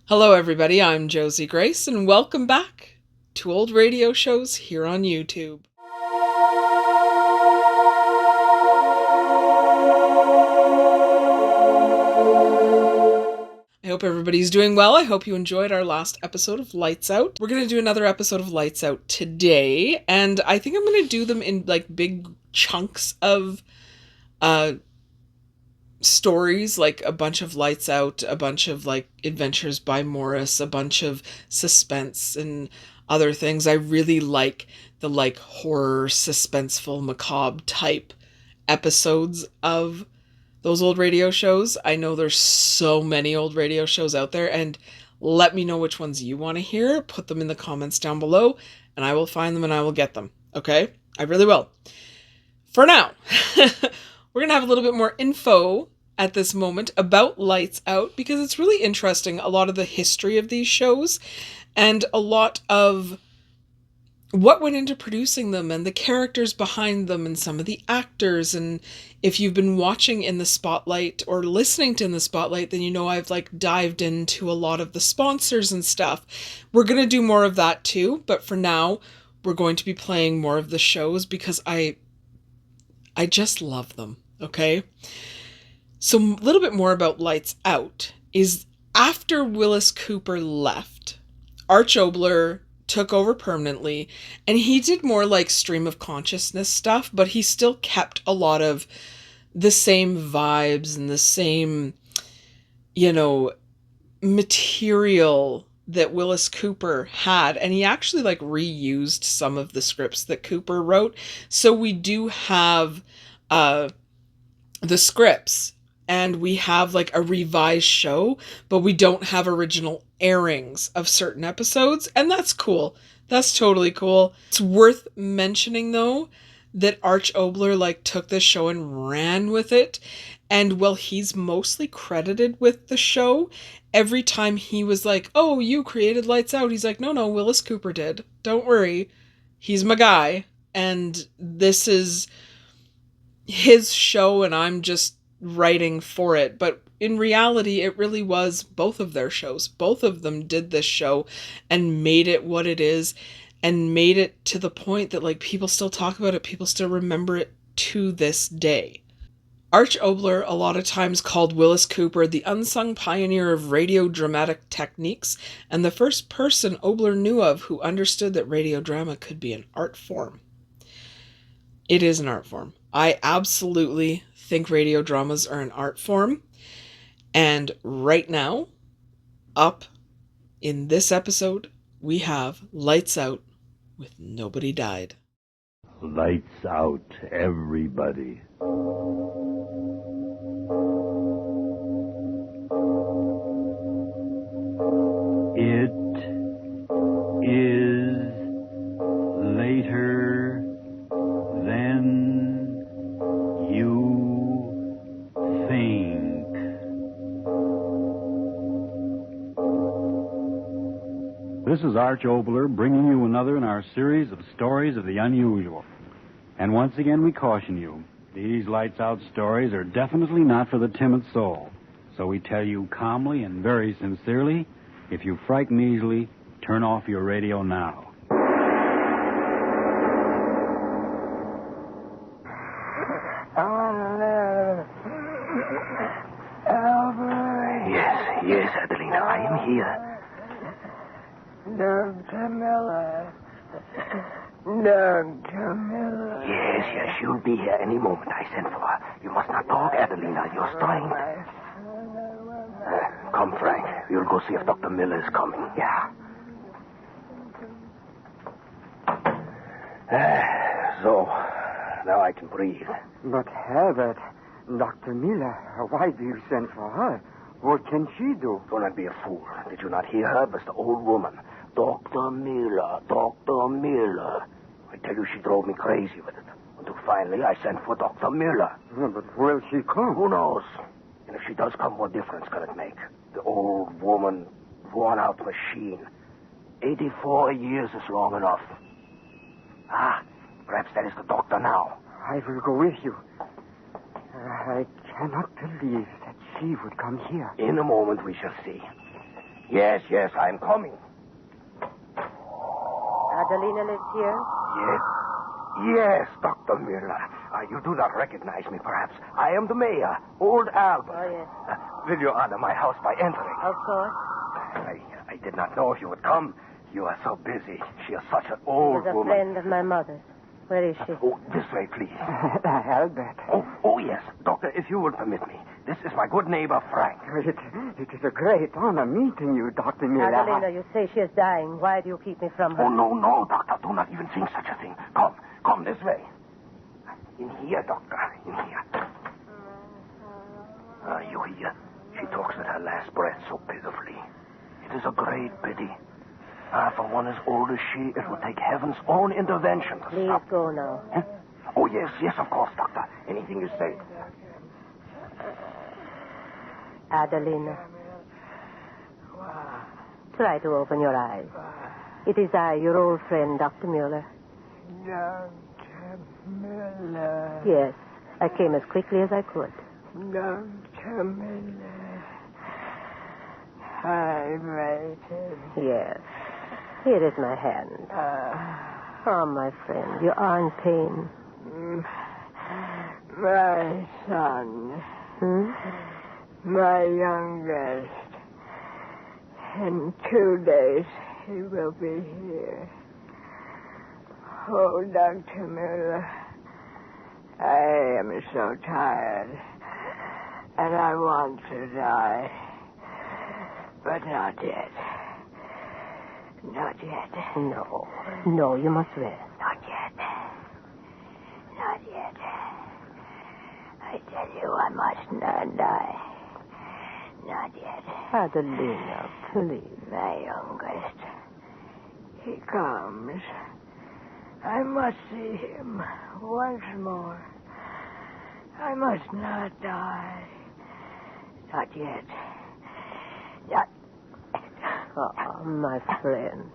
Hello everybody, I'm Josie Grace and welcome back to Old Radio Shows here on YouTube. I hope everybody's doing well. I hope you enjoyed our last episode of Lights Out. We're going to do another episode of Lights Out today, and I think I'm going to do them in like big chunks of stories, like a bunch of Lights Out, a bunch of like Adventures by Morris, a bunch of suspense and other things. I really like the like horror, suspenseful, macabre type episodes of those old radio shows. I know there's so many old radio shows out there, and let me know which ones you want to hear. Put them in the comments down below and I will find them and I will get them. Okay? I really will. For now, we're going to have a little bit more info at this moment about Lights Out because it's really interesting, a lot of the history of these shows and a lot of what went into producing them and the characters behind them and some of the actors. And if you've been watching In the Spotlight or listening to In the Spotlight, then you know I've like dived into a lot of the sponsors and stuff. We're going to do more of that too, but for now we're going to be playing more of the shows because I just love them, okay? So a little bit more about Lights Out is after Willis Cooper left, Arch Oboler took over permanently, and he did more like stream of consciousness stuff, but he still kept a lot of the same vibes and the same, material that Willis Cooper had, and he actually like reused some of the scripts that Cooper wrote. So we do have the scripts and we have like a revised show, but we don't have original airings of certain episodes, and that's cool. That's totally cool. It's worth mentioning though that Arch Oboler like took this show and ran with it, and while he's mostly credited with the show, every time he was like, "Oh, you created Lights Out," he's like, No, Willis Cooper did. Don't worry. He's my guy, and this is his show and I'm just writing for it." But in reality, it really was both of their shows. Both of them did this show and made it what it is and made it to the point that like people still talk about it. People still remember it to this day. Arch Oboler a lot of times called Willis Cooper the unsung pioneer of radio dramatic techniques and the first person Oboler knew of who understood that radio drama could be an art form. It is an art form. I absolutely think radio dramas are an art form. And right now, up in this episode, we have Lights Out with Nobody Died. Lights out, everybody. It is later than you think. This is Arch Oboler bringing you another in our series of stories of the unusual. And once again we caution you, these Lights Out stories are definitely not for the timid soul. So we tell you calmly and very sincerely, if you frighten easily, turn off your radio now. Yes, Adelina, I am here. Dr. Miller. Dr. Miller. Yes, she'll be here any moment. I sent for her. You must not talk, Adelina. You're strained. Come, Frank. We'll go see if Dr. Miller is coming. Yeah. So, now I can breathe. But Herbert, Dr. Miller, why do you send for her? What can she do? Do not be a fool. Did you not hear her? But the old woman. Dr. Miller, Dr. Miller. I tell you, she drove me crazy with it. Until finally I sent for Dr. Miller. No, but will she come? Who knows? And if she does come, what difference can it make? The old woman, worn-out machine. 84 years is long enough. Ah, perhaps that is the doctor now. I will go with you. I cannot believe that she would come here. In a moment we shall see. Yes, I'm coming. Adelina lives here? Yes, Dr. Miller. You do not recognize me, perhaps. I am the mayor, old Albert. Oh, yes. Will you honor my house by entering? Of course. I did not know if you would come. You are so busy. She is such an old She was a woman. friend of my mother's. Where is she? Oh, this way, please. Albert. Oh, yes. Doctor, if you will permit me. This is my good neighbor, Frank. It is a great honor meeting you, Dr. Miller. Adelina, you say she is dying. Why do you keep me from her? Oh, no, Doctor. Do not even think such a thing. Come this way. In here, Doctor. In here. You hear? She talks with her last breath so pitifully. It is a great pity. For one as old as she, it would take heaven's own intervention to Please stop. go now. Huh? Oh, yes, of course, Doctor. Anything you say. Adelina. Try to open your eyes. It is I, your old friend, Dr. Mueller. Dr. Miller. Yes, I came as quickly as I could. Dr. Miller. I waited. Yes. Here is my hand. Oh, my friend, you are in pain. My son. My youngest. In 2 days, he will be here. Oh, Dr. Miller, I am so tired, and I want to die. But not yet. Not yet. No, you must rest. Not yet. Not yet. I tell you, I must not die. Not yet. Adelina, please. My youngest. He comes. I must see him once more. I must not die. Not yet. Not. Oh, my friend.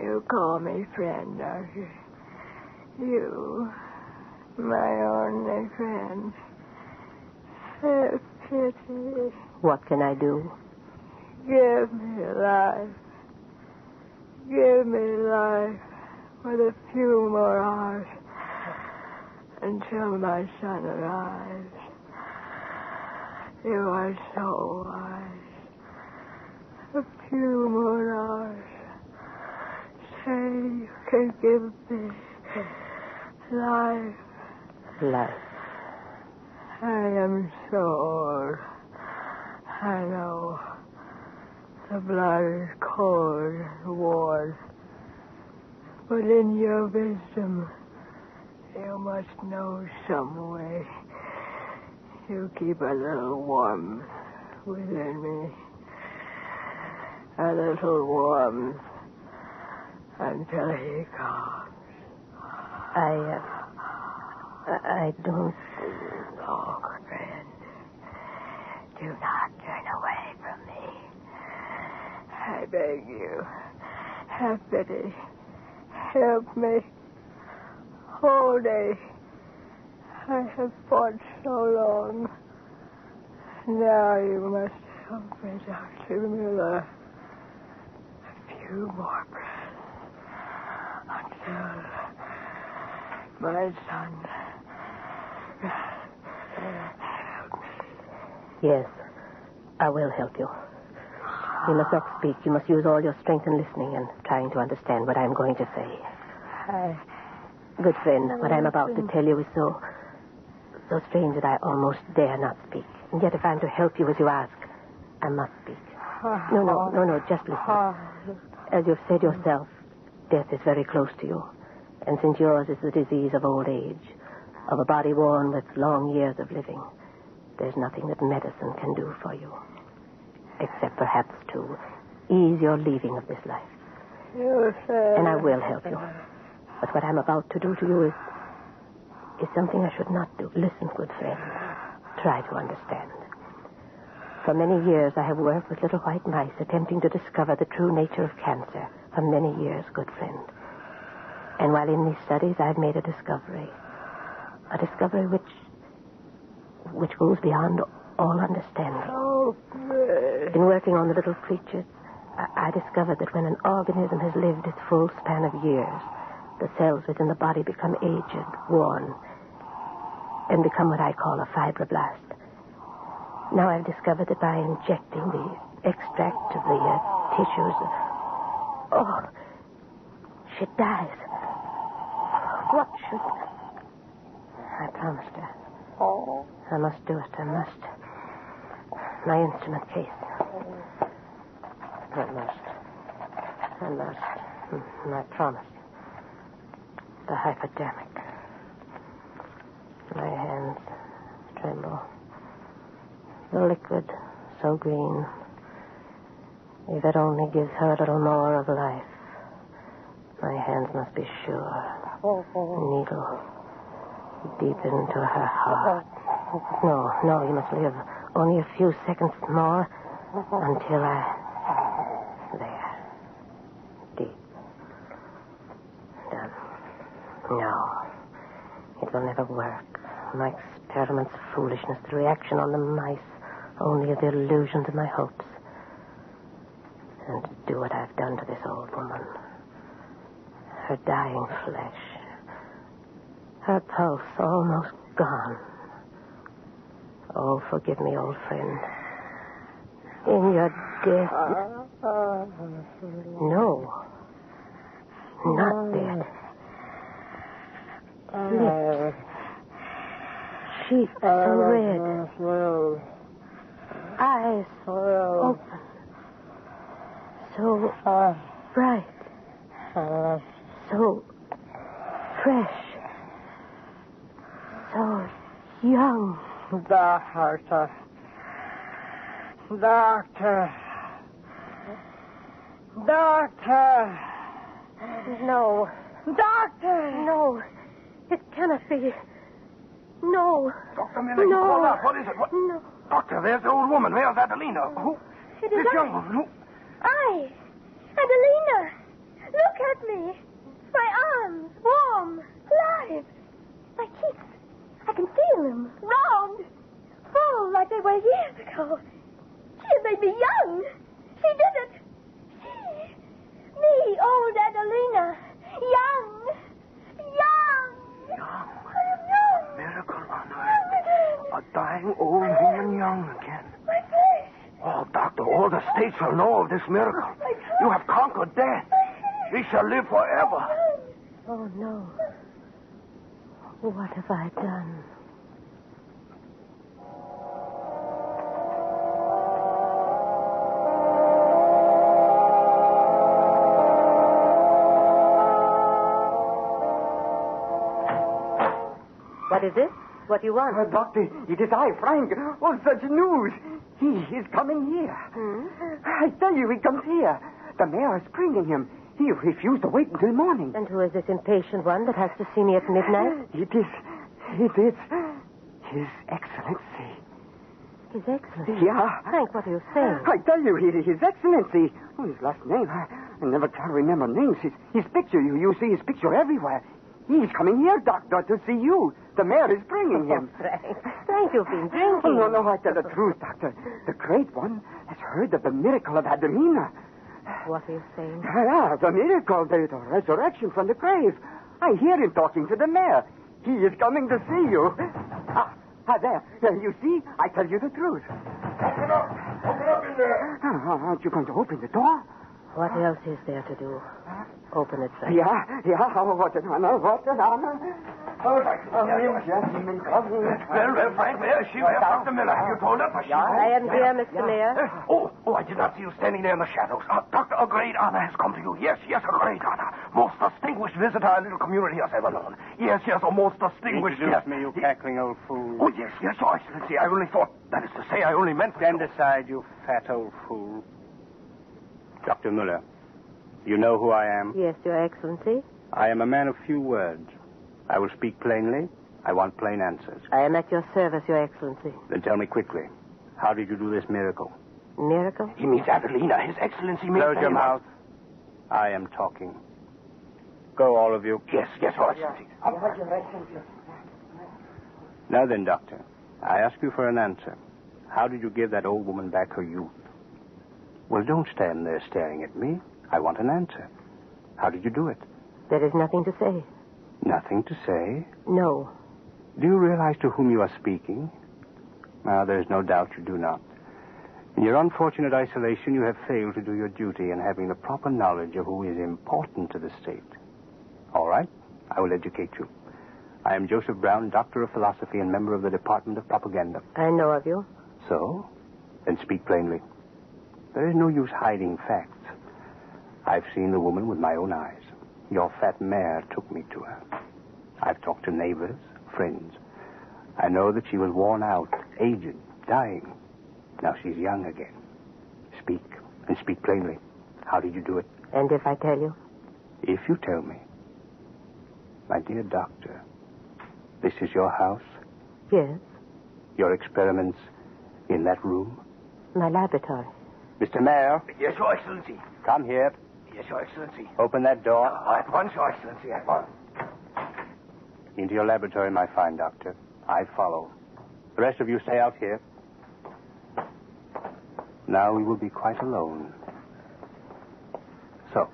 You call me friend, don't you? You, my only friend. Have pity. What can I do? Give me life. Give me life with a few more hours until my son arrives. You are so wise. A few more hours. Say you can give me life. Life. I am so old. I know. The blood is cold and worn. But in your wisdom, you must know some way. You keep a little warmth within me. A little warmth until he comes. I don't... Oh, friend, do not turn away from me. I beg you, have pity. Help me. All day, I have fought so long. Now you must help me, Dr. Miller. A few more breaths until my son. Help me. Yes, I will help you. You must not speak. You must use all your strength in listening and trying to understand what I'm going to say. Good friend, what I'm about to tell you is so strange that I almost dare not speak. And yet if I'm to help you as you ask, I must speak. No, just listen. As you've said yourself, death is very close to you. And since yours is the disease of old age, of a body worn with long years of living, there's nothing that medicine can do for you. Except perhaps to ease your leaving of this life. And I will help you. But what I'm about to do to you is something I should not do. Listen, good friend. Try to understand. For many years I have worked with little white mice attempting to discover the true nature of cancer. For many years, good friend. And while in these studies I've made a discovery. A discovery which goes beyond all understanding. Oh, In working on the little creatures, I discovered that when an organism has lived its full span of years, the cells within the body become aged, worn, and become what I call a fibroblast. Now I've discovered that by injecting the extract of the tissues... Oh, she dies. What should... I promised her. I must do it. I must. My instrument case. I must. I promised. The hypodermic. My hands tremble. The liquid, so green. If it only gives her a little more of life. My hands must be sure. Needle deep into her heart. No, you must live. Only a few seconds more until there. Deep. Done. No. It will never work. My experiment's foolishness, the reaction on the mice, only the illusions of my hopes. And to do what I've done to this old woman. Her dying flesh. Her pulse almost gone. Oh, forgive me, old friend. In your death... No. Not dead. Lips. Cheeks so red. Eyes open. So bright. So fresh. So young. Doctor. No. Doctor! No. It cannot be. No. Dr. Miller, you called out. What is it? What? No. Doctor, there's the old woman. Where's Adelina? Who? It is This I. young woman. Who? I. Adelina. Look at me. My arms. Warm. Alive. My cheeks. I can feel them. Round. Full like they were years ago. She has made me young. She did it. She. Me, old Adelina. Young. I am young. Miracle on earth. A dying old woman young again. My face. Oh, doctor, all the states will know of this miracle. You have conquered death. She shall live forever. Oh, no. What have I done? What is it? What do you want? Doctor, it is I, Frank. Oh, such news. He is coming here. I tell you, he comes here. The mayor is bringing him. He refused to wait until morning. And who is this impatient one that has to see me at midnight? It is His Excellency. His Excellency? Yeah. Frank, what are you saying? I tell you, His Excellency. Oh, his last name, I never can remember names. His picture, you see his picture everywhere. He's coming here, Doctor, to see you. The mayor is bringing him. Frank, you've been drinking. Oh, no, I tell the truth, Doctor. The great one has heard of the miracle of Adelina. What are you saying? Yeah, the miracle, the resurrection from the grave. I hear him talking to the mayor. He is coming to see you. There. You see, I tell you the truth. Open up in there. Aren't you going to open the door? What else is there to do? Open it, Frank. Yeah. Oh, what an honor. Well, Frank, where is she? Where's Dr. Miller? Have you told her? I am here, Mr. Mayor. Oh, I did not see you standing there in the shadows. Doctor, a great honor has come to you. Yes, a great honor. Most distinguished visitor our little community has ever known. Yes, a most distinguished... Introduce me, you cackling old fool. Oh, yes, Your Excellency. I only thought, that is to say, I only meant... Stand aside, you fat old fool. Dr. Muller, you know who I am? Yes, Your Excellency. I am a man of few words. I will speak plainly. I want plain answers. I am at your service, Your Excellency. Then tell me quickly, how did you do this miracle? Miracle? He means Adelina. His Excellency means... Close your mouth. I am talking. Go, all of you. Yes, Your Excellency. Now then, Doctor, I ask you for an answer. How did you give that old woman back her youth? Well, don't stand there staring at me. I want an answer. How did you do it? There is nothing to say. Nothing to say? No. Do you realize to whom you are speaking? Well, there's no doubt you do not. In your unfortunate isolation, you have failed to do your duty in having the proper knowledge of who is important to the state. All right, I will educate you. I am Joseph Brown, Doctor of Philosophy and member of the Department of Propaganda. I know of you. So? Then speak plainly. There is no use hiding facts. I've seen the woman with my own eyes. Your fat mare took me to her. I've talked to neighbors, friends. I know that she was worn out, aged, dying. Now she's young again. Speak, and speak plainly. How did you do it? And if I tell you? If you tell me. My dear doctor, this is your house? Yes. Your experiments in that room? My laboratory. Mr. Mayor? Yes, Your Excellency. Come here. Yes, Your Excellency. Open that door. At once, Your Excellency, at once. Into your laboratory, my fine doctor. I follow. The rest of you stay out here. Now we will be quite alone. So,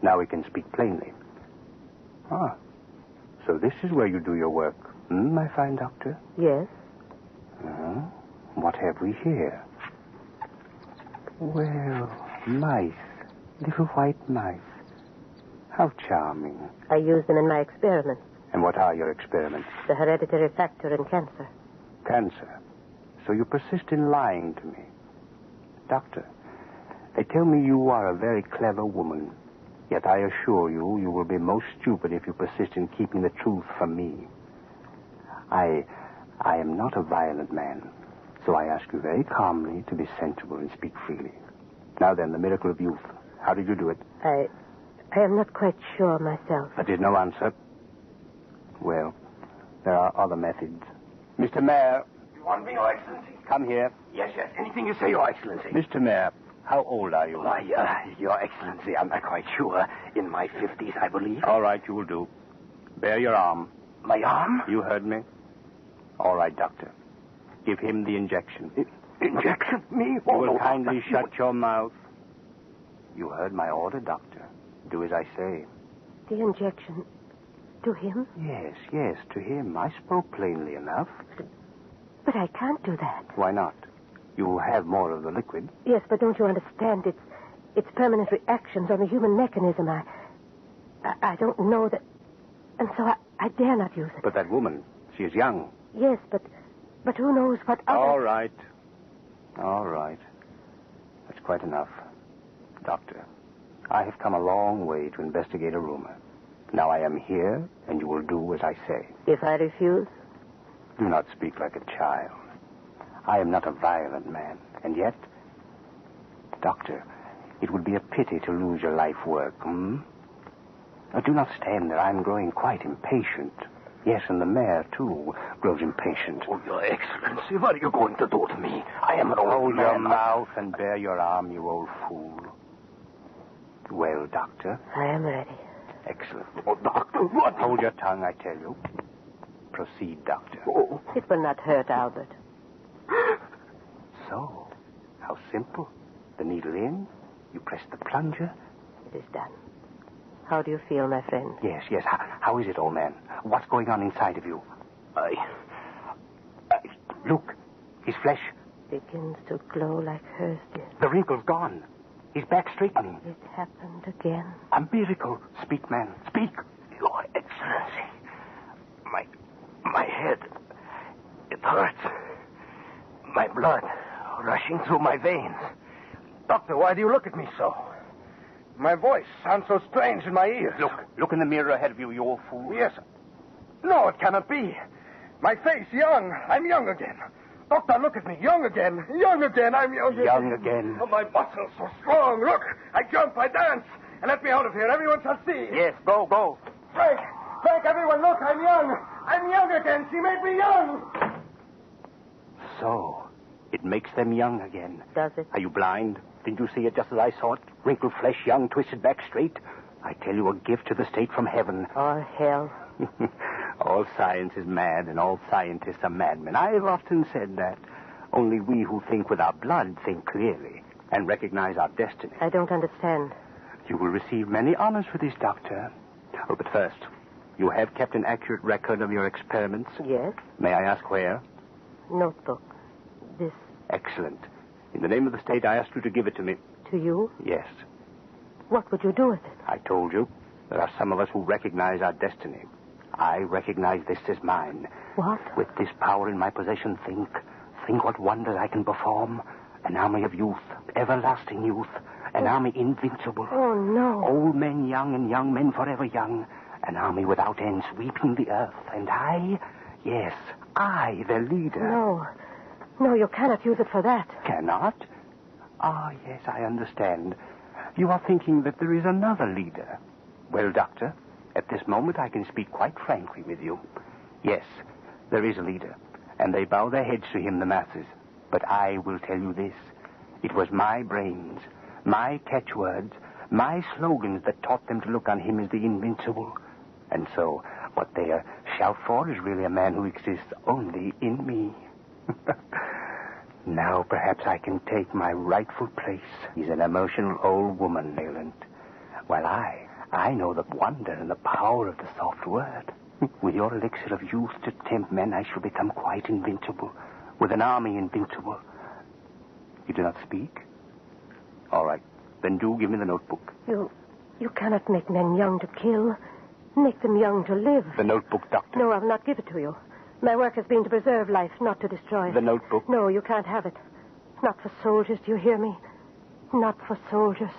now we can speak plainly. Ah, so this is where you do your work, my fine doctor? Yes. What have we here? Well, mice. Little white mice. How charming. I use them in my experiments. And what are your experiments? The hereditary factor in cancer. Cancer. So you persist in lying to me. Doctor, they tell me you are a very clever woman. Yet I assure you, you will be most stupid if you persist in keeping the truth from me. I am not a violent man, so I ask you very calmly to be sensible and speak freely. Now then, the miracle of youth. How did you do it? I am not quite sure myself. That is no answer. Well, there are other methods. Mr. Mayor. You want me, Your Excellency? Come here. Yes, yes. Anything you say, Your Excellency. Mr. Mayor, how old are you? Why, Your Excellency, I'm not quite sure. In my 50s, I believe. All right, you will do. Bare your arm. My arm? You heard me. All right, doctor. Give him the injection. Injection? Me? You will kindly shut your mouth. You heard my order, doctor. Do as I say. The injection to him? Yes, yes, to him. I spoke plainly enough. But I can't do that. Why not? You will have more of the liquid. Yes, but don't you understand? It's permanent reactions on the human mechanism. I don't know that, and so I dare not use it. But that woman, she is young. Yes, but who knows what other... All right. All right. That's quite enough. Doctor, I have come a long way to investigate a rumor. Now I am here, and you will do as I say. If I refuse? Do not speak like a child. I am not a violent man, and yet... Doctor, it would be a pity to lose your life work, Now, do not stand there. I am growing quite impatient. Yes, and the mayor, too, grows impatient. Oh, Your Excellency, what are you going to do to me? I am an old Hold man. your mouth and bare your arm, you old fool. Well, doctor? I am ready. Excellent. Oh, Doctor, what? Hold your tongue, I tell you. Proceed, doctor. Oh. It will not hurt, Albert. So, how simple. The needle in, you press the plunger. It is done. How do you feel, my friend? Yes, yes. How is it, old man? What's going on inside of you? Look, his flesh. Begins to glow like hers did. The wrinkle's gone. His back straightening. It happened again. A miracle. Speak, man. Speak. Your Excellency, my head, it hurts. My blood rushing through my veins. Doctor, why do you look at me so? My voice sounds so strange in my ears. Look in the mirror ahead of you, you old fool. Yes. No, it cannot be. My face, young. I'm young again. Doctor, look at me. Young again. Young again. I'm young again. Young again. Oh, my muscles so strong. Look, I jump, I dance. And let me out of here. Everyone shall see. Yes, go. Frank, everyone, look, I'm young. I'm young again. She made me young. So, it makes them young again. Does it? Are you blind? Didn't you see it just as I saw it? Wrinkled flesh, young, twisted back straight. I tell you, a gift to the state from heaven. Or hell. All science is mad, and all scientists are madmen. I've often said that. Only we who think with our blood think clearly and recognize our destiny. I don't understand. You will receive many honors for this, Doctor. Oh, but first, you have kept an accurate record of your experiments? Yes? May I ask where? Notebook. This Excellent. In the name of the state, I asked you to give it to me. to you? Yes. What would you do with it? I told you. There are some of us who recognize our destiny. I recognize this as mine. What? With this power in my possession, think what wonders I can perform. An army of youth, everlasting youth. An army invincible. Oh, no. Old men young and young men forever young. An army without end sweeping the earth. And I, yes, I, their leader. No. No, you cannot use it for that. Cannot? Ah, yes, I understand. You are thinking that there is another leader. Well, Doctor, at this moment I can speak quite frankly with you. Yes, there is a leader, and they bow their heads to him, the masses. But I will tell you this. It was my brains, my catchwords, my slogans that taught them to look on him as the invincible. And so, what they shout for is really a man who exists only in me. Now perhaps I can take my rightful place. He's an emotional old woman, Nayland. While I know the wonder and the power of the soft word. With your elixir of youth to tempt men, I shall become quite invincible. With an army invincible. You do not speak? All right. Then do give me the notebook. You cannot make men young to kill. Make them young to live. The notebook, Doctor. No, I will not give it to you. My work has been to preserve life, not to destroy it. The notebook. No, you can't have it. Not for soldiers, do you hear me? Not for soldiers.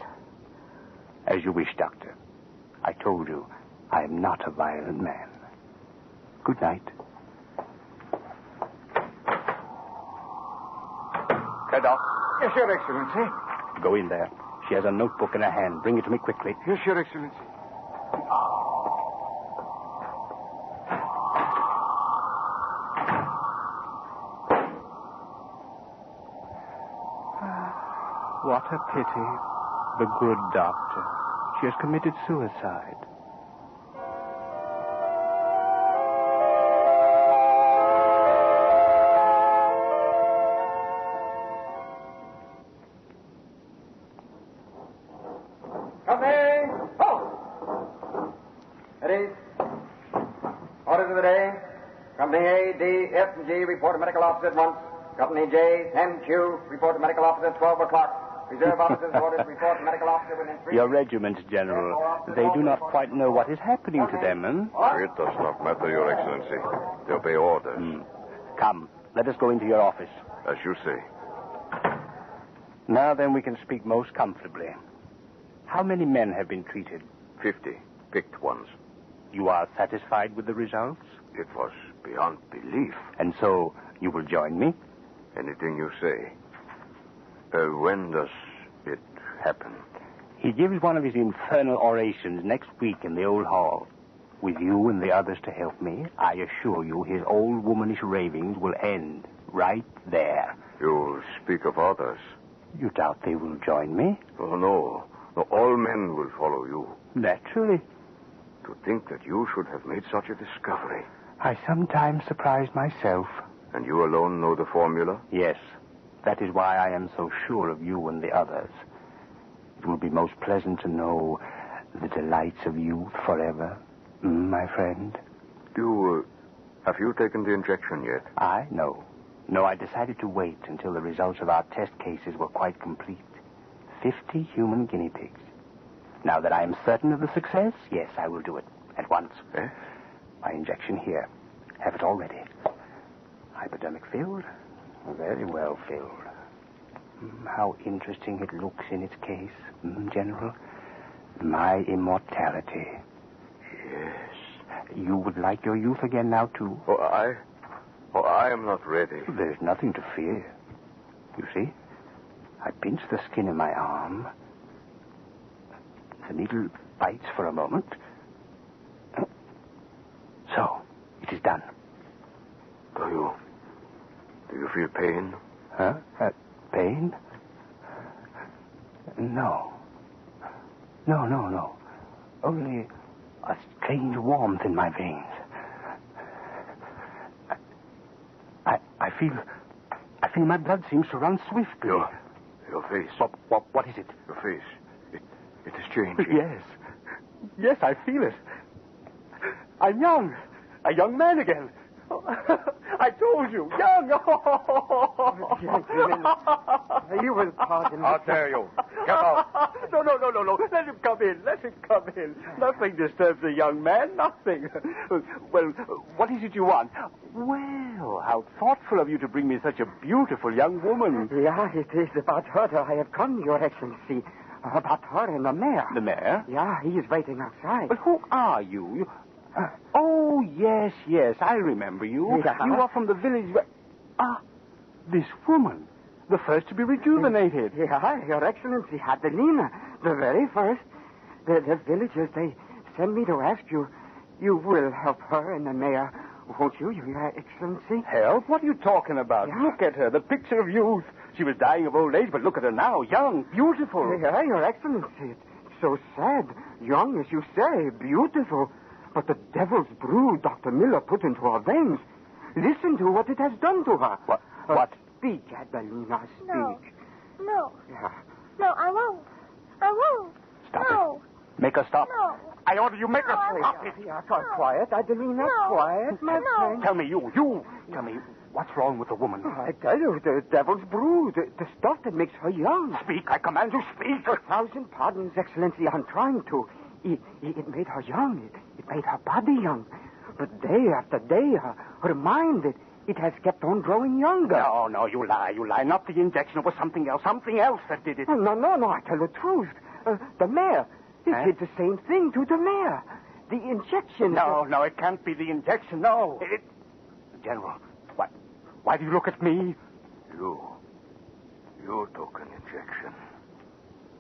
As you wish, Doctor. I told you, I am not a violent man. Good night. Doc. Yes, Your Excellency. Go in there. She has a notebook in her hand. Bring it to me quickly. Yes, Your Excellency. What a pity. The good doctor. She has committed suicide. Company! Halt! Ready? Orders of the day. Company A, D, F, and G report to medical officer at once. Company J, M, Q report to medical officer at 12 o'clock. Reserve officers orders report to medical officer within 3 Your regiments, General, they do not quite know what is happening to them, It does not matter, Your Excellency. They obey orders. Come, let us go into your office. As you say. Now then we can speak most comfortably. How many men have been treated? 50 picked ones. You are satisfied with the results? It was beyond belief. And so you will join me? Anything you say. When does it happen? He gives one of his infernal orations next week in the old hall. With you and the others to help me, I assure you his old womanish ravings will end right there. You speak of others. You doubt they will join me? Oh, no. No, all men will follow you. Naturally. To think that you should have made such a discovery. I sometimes surprise myself. And you alone know the formula? Yes. That is why I am so sure of you and the others. It will be most pleasant to know the delights of youth forever, my friend. Have you taken the injection yet? I? No. No, I decided to wait until the results of our test cases were quite complete. 50 human guinea pigs. Now that I am certain of the success, yes, I will do it. At once. Eh? My injection here. Have it all ready. Hypodermic filled? Very well filled. How interesting it looks in its case, General. My immortality. Yes. You would like your youth again now, too? I am not ready. There's nothing to fear. You see? I pinch the skin in my arm. The needle bites for a moment. So, it is done. Do you feel pain? Huh? Pain? No. No. Only a strange warmth in my veins. I feel I feel my blood seems to run swiftly. Your face. What is it? Your face. It has changed. Yes. Yes, I feel it. I'm young. A young man again. I told you, young. You will pardon me. How dare you? Get out. No. Let him come in. Nothing disturbs a young man. Nothing. Well, what is it you want? Well, how thoughtful of you to bring me such a beautiful young woman. Yeah, it is about her that I have come, Your Excellency. About her and the mayor. The mayor? Yeah, he is waiting outside. But who are you? Oh, yes, I remember you. Yeah. You are from the village where... this woman. The first to be rejuvenated. Yeah, Your Excellency, Adelina. The very first. The villagers, they sent me to ask you. You will help her and the mayor, won't you, Your Excellency? Help? What are you talking about? Yeah. Look at her, the picture of youth. She was dying of old age, but look at her now, young, beautiful. Yeah, Your Excellency. It's so sad. Young, as you say, beautiful. But the devil's brew Dr. Miller put into her veins. Listen to what it has done to her. What? Speak, Adelina, speak. No. Yeah. No, I won't. Stop No. it. Make her stop. No. I order you make No, her I stop won't. it. Yeah, quiet, Adelina, No. quiet, my No. friend. Tell me, you. Tell me, what's wrong with the woman? I tell you, the devil's brew, the stuff that makes her young. Speak, I command you, speak. 1,000 pardons, Excellency, I'm trying to. It made her young. It made her body young. But day after day, her mind, it has kept on growing younger. No, you lie. Not the injection. It was something else that did it. No, I tell the truth. The mayor, it did the same thing to the mayor. The injection... No, it can't be the injection, no. General, why do you look at me? You took an injection.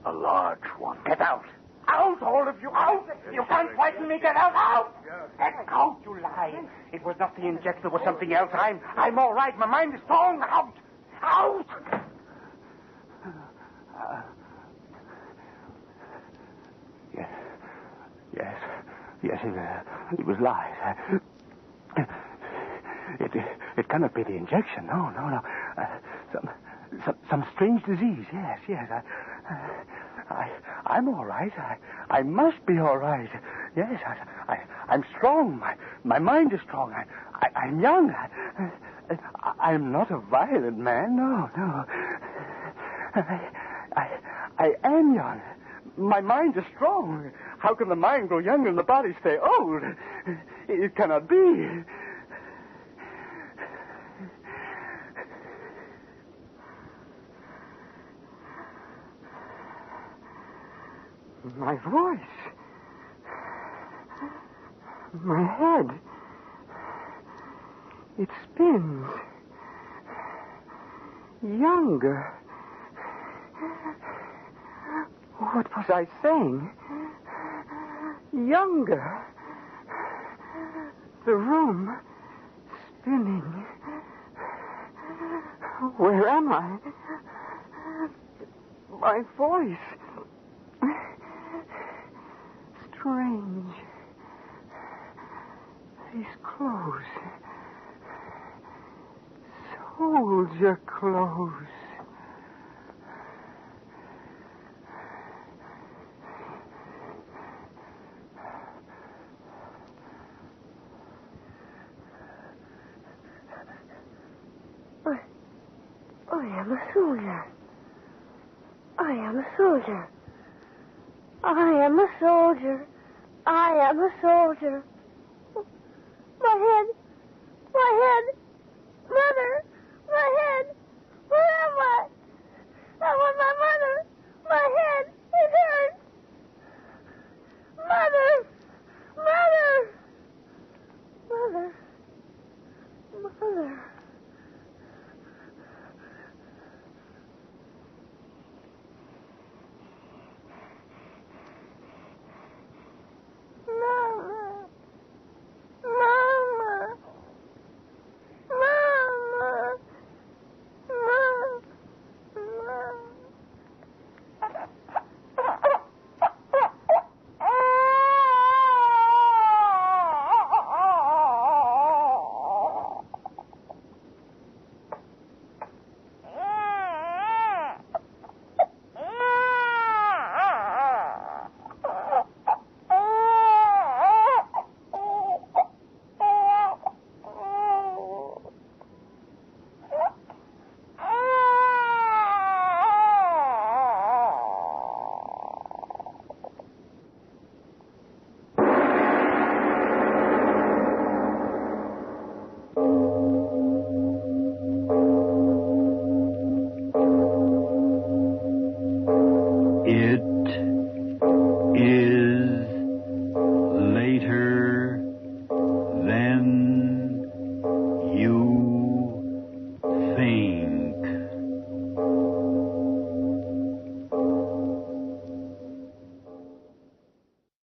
A large one. Get out. Out, all of you, out! You can't frighten me, get out! Get out, you lie! It was not the injection, it was something else. I'm all right, my mind is strong. Out! Yes, it was lies. It cannot be the injection, no. Some strange disease, yes. I'm all right. I must be all right. Yes, I'm strong. My mind is strong. I'm young. I'm not a violent man. No. I am young. My mind is strong. How can the mind grow younger and the body stay old? It cannot be. My voice. My head. It spins. Younger. What was I saying? Younger. The room spinning. Where am I? My voice. Strange. These clothes. Soldier clothes. I am a soldier. I am a soldier. I am a soldier. I am a soldier. My head. Mother.